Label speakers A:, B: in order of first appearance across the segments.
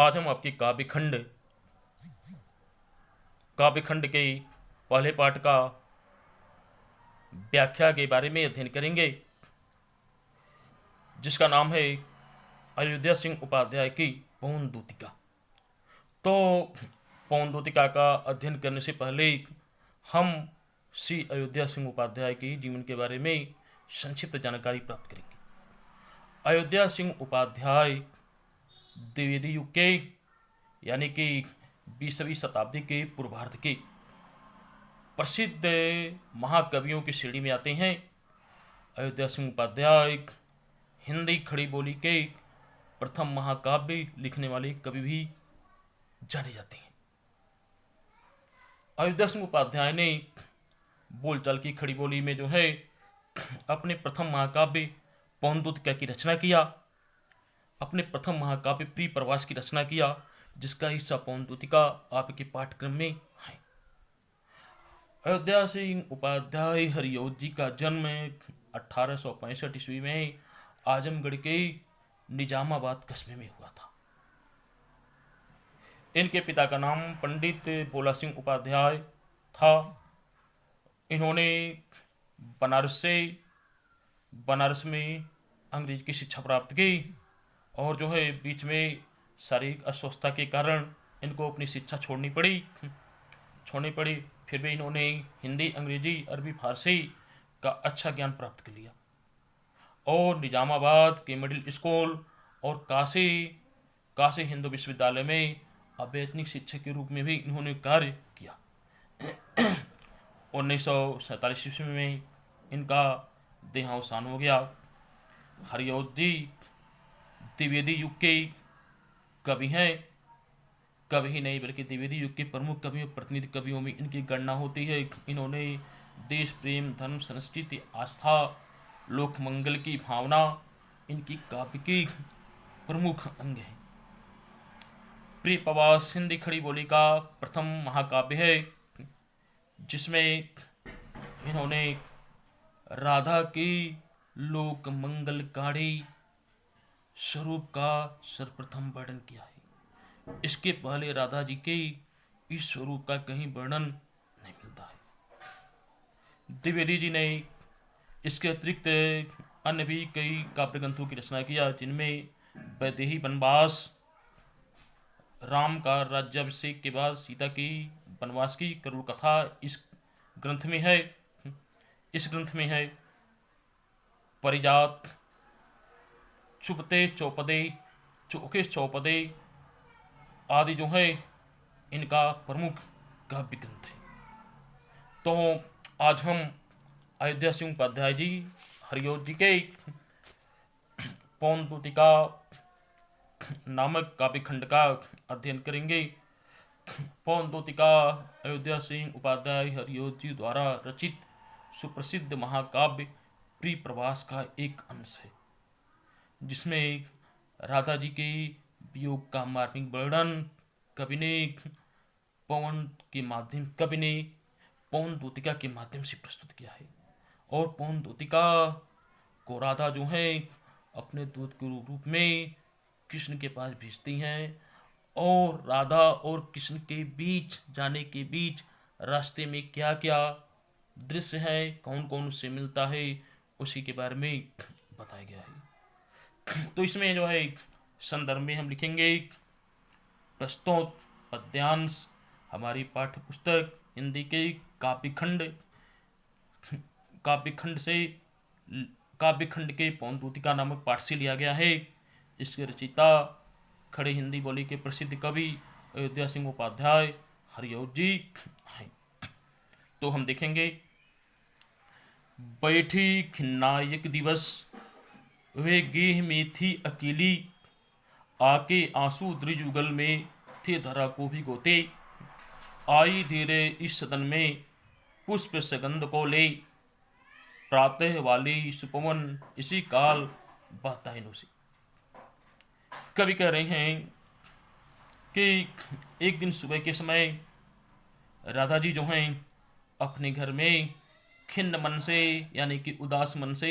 A: आज हम आपकी काव्य खंड के पहले पाठ का व्याख्या के बारे में अध्ययन करेंगे, जिसका नाम है अयोध्या सिंह उपाध्याय की पवन दूतिका। तो पवन दूतिका का अध्ययन करने से पहले हम श्री अयोध्या सिंह उपाध्याय के जीवन के बारे में संक्षिप्त जानकारी प्राप्त करेंगे। अयोध्या सिंह उपाध्याय द्विवेदी युग के यानी कि 20वीं शताब्दी के पूर्वार्ध के प्रसिद्ध महाकवियों की श्रेणी में आते हैं। अयोध्या सिंह उपाध्याय हिंदी खड़ी बोली के प्रथम महाकाव्य लिखने वाले कवि भी जाने जाते हैं। अयोध्या सिंह उपाध्याय ने बोलचाल की खड़ी बोली में जो है अपने प्रथम महाकाव्य पवन दूतिका की रचना किया। अपने प्रथम महाकाव्य प्रिय प्रवास की रचना किया, जिसका हिस्सा पवन दूतिका आपके पाठ्यक्रम में है। अयोध्या सिंह उपाध्याय हरिऔध जी का जन्म 1865 ईस्वी में आजमगढ़ के निजामाबाद कस्बे में हुआ था। इनके पिता का नाम पंडित भोला सिंह उपाध्याय था। इन्होंने बनारस में अंग्रेजी की शिक्षा प्राप्त की और जो है बीच में शारीरिक अस्वस्थता के कारण इनको अपनी शिक्षा छोड़नी पड़ी। फिर भी इन्होंने हिंदी, अंग्रेजी, अरबी, फारसी का अच्छा ज्ञान प्राप्त कर लिया और निजामाबाद के मिडिल स्कूल और काशी हिंदू विश्वविद्यालय में अवैतनिक शिक्षक के रूप में भी इन्होंने कार्य किया। 1947 ईस्वी में इनका देहावसान हो गया। हरिऔध जी द्विवेदी युग के कवि हैं। कवि ही नहीं बल्कि द्विवेदी युग के प्रमुख कवियों, प्रतिनिधि कवियों में इनकी गणना होती है। इन्होंने देश प्रेम, धर्म, संस्कृति, आस्था, लोक मंगल की भावना इनकी काव्य की प्रमुख अंग है। प्रिय प्रवास हिंदी खड़ी बोली का प्रथम महाकाव्य है, जिसमें इन्होंने राधा की लोक मंगलकारी स्वरूप का सर्वप्रथम वर्णन किया है। इसके पहले राधा जी के इस स्वरूप का कहीं वर्णन नहीं मिलता है। द्विवेदी जी ने इसके अतिरिक्त अन्य भी कई काव्य ग्रंथों की रचना किया, जिनमें वैदेही वनवास, राम का राज्याभिषेक के बाद सीता की वनवास की करुण कथा इस ग्रंथ में है। परिजात, चुपते चौपदे, चौके चौपदे आदि जो है इनका प्रमुख काव्य ग्रंथ है। तो आज हम अयोध्या सिंह उपाध्याय जी हरिऔध जी के पवन दूतिका नामक काव्य खंड का अध्ययन करेंगे। पवन दूतिका अयोध्या सिंह उपाध्याय हरिऔध जी द्वारा रचित सुप्रसिद्ध महाकाव्य प्रिय प्रवास का एक अंश है, जिसमें राधा जी के वियोग का मार्मिक वर्णन कवि ने पवन दूतिका के माध्यम से प्रस्तुत किया है। और पवन दूतिका को राधा जो है अपने दूत के रूप में कृष्ण के पास भेजती हैं, और राधा और कृष्ण के बीच जाने के बीच रास्ते में क्या क्या दृश्य है, कौन कौन उससे मिलता है, उसी के बारे में बताया गया है। तो इसमें जो है संदर्भ में हम लिखेंगे प्रस्तुत पद्यांश हमारी पाठ्य पुस्तक हिंदी के काव्य खंड के पवन दूतिका नामक पाठ से लिया गया है। इसके रचयिता खड़े हिंदी बोली के प्रसिद्ध कवि अयोध्या सिंह उपाध्याय हरिऔध जी हैं। तो हम देखेंगे, बैठी खिन्ना एक दिवस वे गेह में थी अकेली, आके आंसू द्रिजुगल में थे धरा को भी गोते, आई धीरे इस सदन में पुष्प सगंध को ले, प्रातः वाली सुपवन इसी काल बहता है नुसी। कवि कह रहे हैं कि एक दिन सुबह के समय राधा जी जो हैं अपने घर में खिन्न मन से यानी कि उदास मन से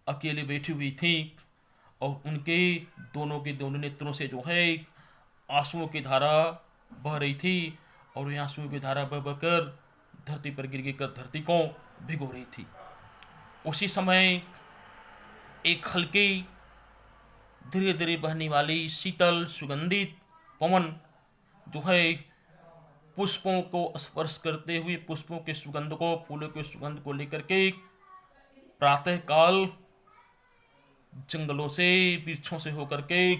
A: अकेले बैठी हुई थी, और उनके दोनों के दोनों नेत्रों से जो है आंसुओं की धारा बह रही थी और ये आंसुओं की धारा बह बहकर धरती पर गिर गिर कर धरती को भिगो रही थी। उसी समय एक हल्की धीरे धीरे बहने वाली शीतल सुगंधित पवन जो है पुष्पों को स्पर्श करते हुए, पुष्पों के सुगंध को, फूलों के सुगंध को लेकर के प्रातः काल जंगलों से, वृक्षों से होकर के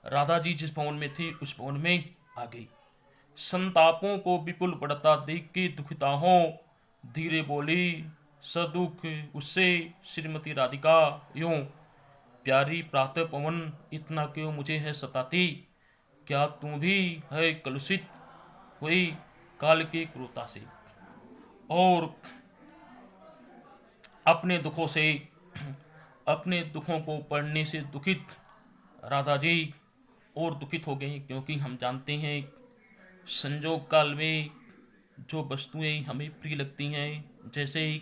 A: राधा जी जिस भवन में थी उस भवन में आ गई। संतापों को विपुल बढ़ता देख के दुखिता हो धीरे बोली, सदुख उससे श्रीमती राधिका यूं, प्यारी प्रातः पवन इतना क्यों मुझे है सताती, क्या तू भी है कलुषित हुई काल की क्रूरता से। और अपने दुखों से, अपने दुखों को पढ़ने से दुखित राधा जी और दुखित हो गई, क्योंकि हम जानते हैं संजोग काल में जो वस्तुएं हमें प्रिय लगती हैं, जैसे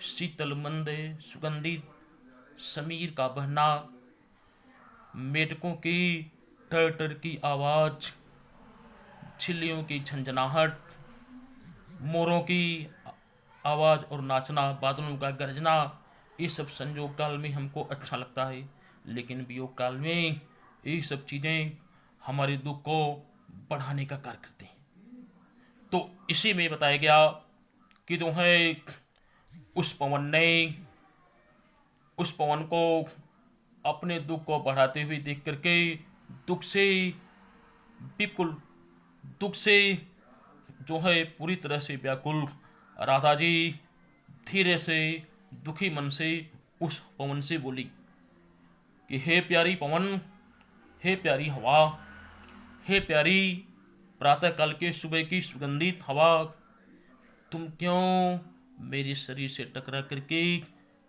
A: शीतल मंद सुगंधित समीर का बहना, मेढकों की टर टर की आवाज, छिल्लियों की झंझनाहट, मोरों की आवाज और नाचना, बादलों का गरजना, ये सब संयोग काल में हमको अच्छा लगता है। लेकिन वियोग काल में ये सब चीजें हमारे दुख को बढ़ाने का कार्य करते हैं। तो इसी में बताया गया कि जो है उस पवन ने, उस पवन को अपने दुख को बढ़ाते हुए देख करके दुख से विपुल, दुख से जो है पूरी तरह से व्याकुल राधा जी धीरे से दुखी मन से उस पवन से बोली कि हे प्यारी पवन, हे प्यारी हवा, हे प्यारी प्रातःकाल के सुबह की सुगंधित हवा, तुम क्यों मेरे शरीर से टकरा करके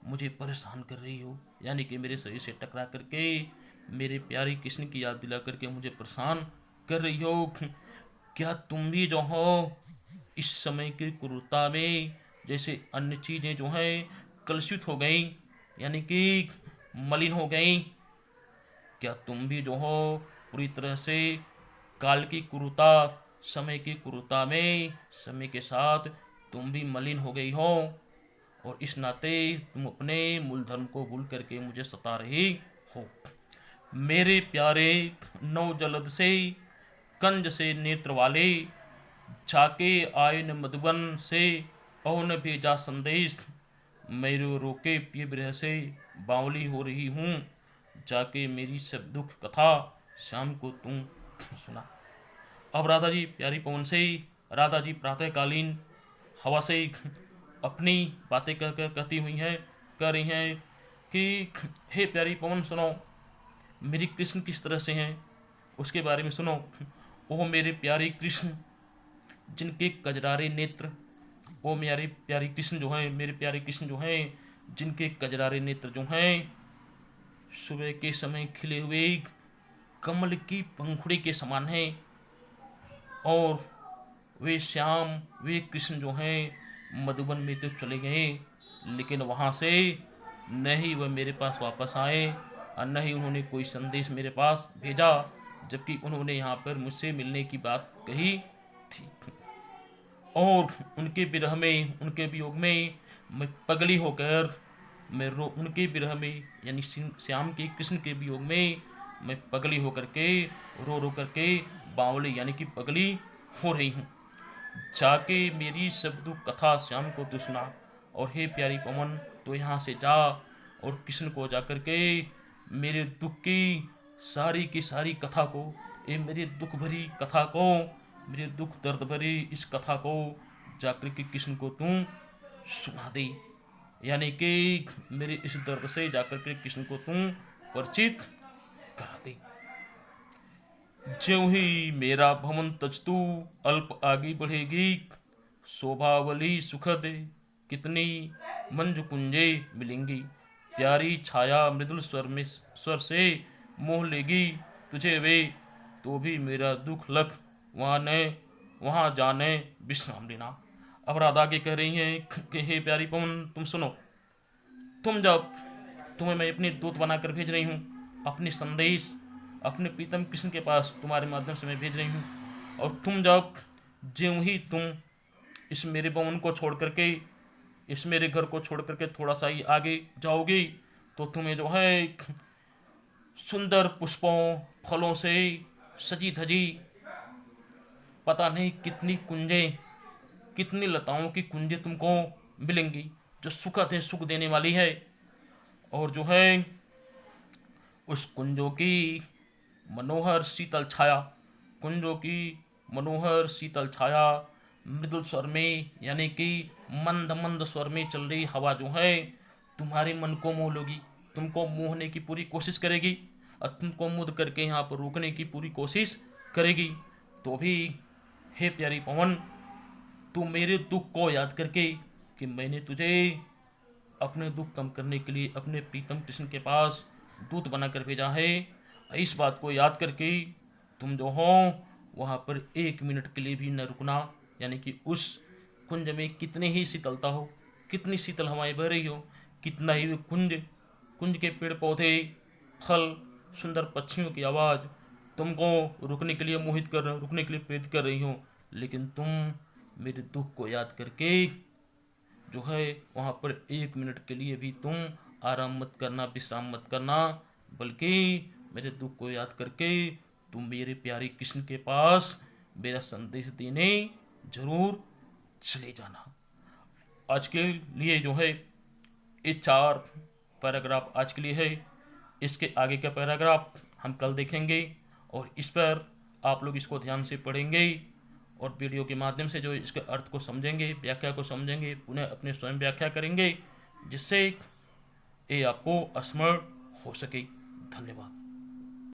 A: मुझे परेशान कर रही हो। यानी कि मेरे शरीर से टकरा करके मेरे प्यारे कृष्ण की याद दिला करके मुझे परेशान कर रही हो। क्या तुम भी जो हो इस समय की क्रूरता में, जैसे अन्य चीजें जो हैं कलुषित हो गई, यानी कि मलिन हो गई, क्या तुम भी जो हो पूरी तरह से काल की क्रूरता, समय की क्रूरता में समय के साथ तुम भी मलिन हो गई हो और इस नाते तुम अपने मूल धर्म को भूल करके मुझे सता रही हो। मेरे प्यारे नौ जलद से कंज से नेत्र वाले, झाके आए न मधुबन से पवन भेजा संदेश, मेरे रोके पिए विरह से बावली हो रही हूँ, जाके मेरी सब दुख कथा शाम को तुम सुना। अब राधा जी प्यारी पवन से, राधा जी प्रातःकालीन हवा से अपनी बातें कहती हुई हैं, कह रही हैं कि हे प्यारी पवन सुनो, मेरी कृष्ण किस तरह से हैं उसके बारे में सुनो। वो मेरे प्यारे कृष्ण जिनके कजरारे नेत्र, वो मेरे प्यारे कृष्ण जो हैं, मेरे प्यारे कृष्ण जो हैं जिनके कजरारे नेत्र जो हैं सुबह के समय खिले हुए कमल की पंखुड़ी के समान हैं, और वे श्याम, वे कृष्ण जो हैं मधुबन में तो चले गए, लेकिन वहाँ से न ही वह मेरे पास वापस आए और न ही उन्होंने कोई संदेश मेरे पास भेजा, जबकि उन्होंने यहाँ पर मुझसे मिलने की बात कही थी। और उनके विरह में, उनके वियोग में मैं पगली होकर उनके विरह में, यानी श्याम के कृष्ण के वियोग में मैं पगली होकर के रो रो करके बावली यानी कि पगली हो रही हूँ। जाके मेरी सब दुख कथा श्याम को तू सुना, और हे प्यारी पवन तो यहाँ से जा और कृष्ण को जाकर के मेरे दुख की सारी की सारी कथा को, ये मेरी दुख भरी कथा को, मेरे दुख दर्द भरी इस कथा को जाकर के कृष्ण को तू सुना दे, यानी कि मेरे इस दर्द से जाकर के कृष्ण को तू परिचित करा दे। ज्यों ही मेरा भवन तजतु अल्प आगे बढ़ेगी, शोभावली सुखद कितनी मंजु कुंजे मिलेंगी, प्यारी छाया मृदुल स्वर से मोह लेगी तुझे वे, तो भी मेरा दुख लख वहाँ जाने विश्राम लेना। अब राधा के कह रही हैं कि हे प्यारी पवन तुम सुनो, तुम्हें मैं अपनी दूत बनाकर भेज रही हूँ, अपनी संदेश अपने प्रीतम कृष्ण के पास तुम्हारे माध्यम से मैं भेज रही हूँ। और तुम जब ज्यों ही तुम इस मेरे भवन को छोड़ करके, इस मेरे घर को छोड़ करके थोड़ा सा ही आगे जाओगे तो तुम्हें जो है सुंदर पुष्पों फलों से सजी धजी पता नहीं कितनी कुंजें, कितनी लताओं की कुंजें तुमको मिलेंगी जो सुखद है, सुख देने वाली है। और जो है उस कुंजों की मनोहर शीतल छाया, कुंजों की मनोहर शीतल छाया मृदुल स्वर में, यानी कि मंद मंद स्वर में चल रही हवा जो है तुम्हारे मन को मोह लोगी, तुमको मोहने की पूरी कोशिश करेगी और तुमको मुद करके यहाँ पर रोकने की पूरी कोशिश करेगी। तो भी हे प्यारी पवन, तू मेरे दुख को याद करके कि मैंने तुझे अपने दुख कम करने के लिए अपने प्रीतम कृष्ण के पास दूत बनाकर भेजा है, इस बात को याद करके तुम जो हो वहाँ पर 1 मिनट के लिए भी न रुकना। यानी कि उस कुंज में कितने ही शीतलता हो, कितनी शीतल हवाएं बह रही हो, कितना ही कुंज कुंज के पेड़ पौधे, फल, सुंदर पक्षियों की आवाज़ तुमको रुकने के लिए मोहित कर, रुकने के लिए प्रेरित कर रही हो, लेकिन तुम मेरे दुख को याद करके जो है वहाँ पर 1 मिनट के लिए भी तुम आराम मत करना, विश्राम मत करना, बल्कि मेरे दुख को याद करके तुम मेरे प्यारे कृष्ण के पास मेरा संदेश देने जरूर चले जाना। आज के लिए जो है ये 4 पैराग्राफ आज के लिए है। इसके आगे का पैराग्राफ हम कल देखेंगे और इस पर आप लोग इसको ध्यान से पढ़ेंगे और वीडियो के माध्यम से जो इसके अर्थ को समझेंगे, व्याख्या को समझेंगे, पुनः अपने स्वयं व्याख्या करेंगे, जिससे ये आपको स्मरण हो सके। धन्यवाद।